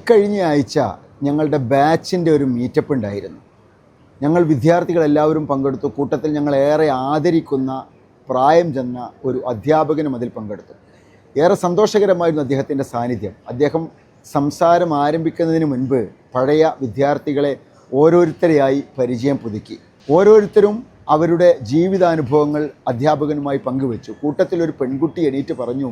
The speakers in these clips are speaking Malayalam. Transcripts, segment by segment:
ഇക്കഴിഞ്ഞ ആഴ്ച ഞങ്ങളുടെ ബാച്ചിൻ്റെ ഒരു മീറ്റപ്പ് ഉണ്ടായിരുന്നു. ഞങ്ങൾ വിദ്യാർത്ഥികളെല്ലാവരും പങ്കെടുത്തു. കൂട്ടത്തിൽ ഞങ്ങൾ ഏറെ ആദരിക്കുന്ന പ്രായം ചെന്ന ഒരു അധ്യാപകനും അതിൽ പങ്കെടുത്തു. ഏറെ സന്തോഷകരമായിരുന്നു അദ്ദേഹത്തിൻ്റെ സാന്നിധ്യം. അദ്ദേഹം സംസാരം ആരംഭിക്കുന്നതിന് മുൻപ് പഴയ വിദ്യാർത്ഥികളെ ഓരോരുത്തരെയായി പരിചയം പുതുക്കി. ഓരോരുത്തരും അവരുടെ ജീവിതാനുഭവങ്ങൾ അധ്യാപകനുമായി പങ്കുവച്ചു. കൂട്ടത്തിലൊരു പെൺകുട്ടി എണീറ്റ് പറഞ്ഞു,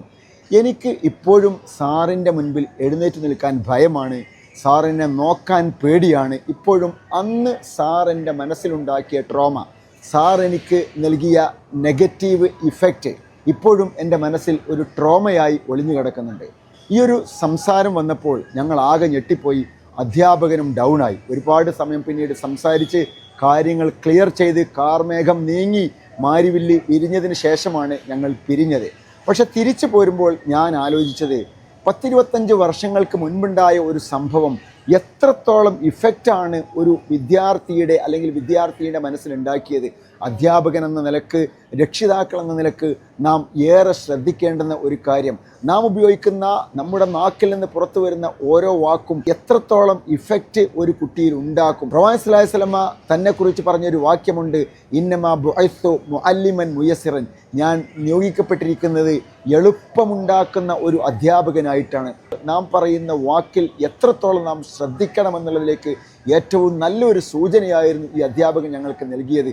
എനിക്ക് ഇപ്പോഴും സാറിൻ്റെ മുൻപിൽ എഴുന്നേറ്റ് നിൽക്കാൻ ഭയമാണ്, സാറിനെ നോക്കാൻ പേടിയാണ്. ഇപ്പോഴും അന്ന് സാർ എൻ്റെ മനസ്സിലുണ്ടാക്കിയ ട്രോമ, സാർ എനിക്ക് നൽകിയ നെഗറ്റീവ് ഇഫക്റ്റ് ഇപ്പോഴും എൻ്റെ മനസ്സിൽ ഒരു ട്രോമയായി ഒളിഞ്ഞു കിടക്കുന്നുണ്ട്. ഈ ഒരു സംസാരം വന്നപ്പോൾ ഞങ്ങൾ ആകെ ഞെട്ടിപ്പോയി. അധ്യാപകനും ഡൗണായി. ഒരുപാട് സമയം പിന്നീട് സംസാരിച്ച് കാര്യങ്ങൾ ക്ലിയർ ചെയ്ത് കാർമേഘം നീങ്ങി മാരിവില്ല് വിരിഞ്ഞതിന് ശേഷമാണ് ഞങ്ങൾ പിരിഞ്ഞത്. പക്ഷെ തിരിച്ചു പോരുമ്പോൾ ഞാൻ ആലോചിച്ചത് 10-25 വർഷങ്ങൾക്ക് മുൻപുണ്ടായ ഒരു സംഭവം എത്രത്തോളം ഇഫക്റ്റാണ് ഒരു വിദ്യാർത്ഥിയുടെ അല്ലെങ്കിൽ വിദ്യാർത്ഥിയുടെ മനസ്സിലുണ്ടാക്കിയത്. അധ്യാപകൻ എന്ന നിലക്ക്, രക്ഷിതാക്കൾ എന്ന നിലക്ക് നാം ഏറെ ശ്രദ്ധിക്കേണ്ടുന്ന ഒരു കാര്യം, നാം ഉപയോഗിക്കുന്ന നമ്മുടെ നാക്കിൽ നിന്ന് പുറത്തു വരുന്ന ഓരോ വാക്കും എത്രത്തോളം ഇഫക്റ്റ് ഒരു കുട്ടിയിൽ ഉണ്ടാക്കും. പ്രവാചകൻ സ്വല്ലല്ലാഹു അലൈഹി വസല്ലമ തന്നെക്കുറിച്ച് പറഞ്ഞൊരു വാക്യമുണ്ട്, ഇന്നമാ ബുഇസ്തു മുഅല്ലിമൻ മുയസ്സിറൻ, ഞാൻ നിയോഗിക്കപ്പെട്ടിരിക്കുന്നത് എളുപ്പമുണ്ടാക്കുന്ന ഒരു അധ്യാപകനായിട്ടാണ്. നാം പറയുന്ന വാക്കിൽ എത്രത്തോളം നാം ശ്രദ്ധിക്കണമെന്നുള്ളതിലേക്ക് ഏറ്റവും നല്ലൊരു സൂചനയായിരുന്നു ഈ അധ്യാപകൻ ഞങ്ങൾക്ക് നൽകിയത്.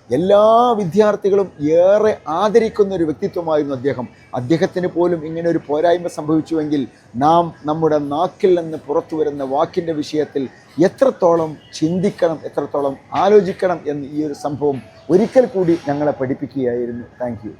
എല്ലാ വിദ്യാർത്ഥികളും ഏറെ ആദരിക്കുന്ന ഒരു വ്യക്തിത്വമായിരുന്നു അദ്ദേഹം. അദ്ദേഹത്തിന് പോലും ഇങ്ങനെ ഒരു പോരായ്മ സംഭവിച്ചുവെങ്കിൽ നാം നമ്മുടെ നാക്കിൽ നിന്ന് പുറത്തു വരുന്ന വാക്കിൻ്റെ വിഷയത്തിൽ എത്രത്തോളം ചിന്തിക്കണം, എത്രത്തോളം ആലോചിക്കണം എന്ന് ഈ ഒരു സംഭവം ഒരിക്കൽ കൂടി ഞങ്ങളെ പഠിപ്പിക്കുകയായിരുന്നു. Thank you.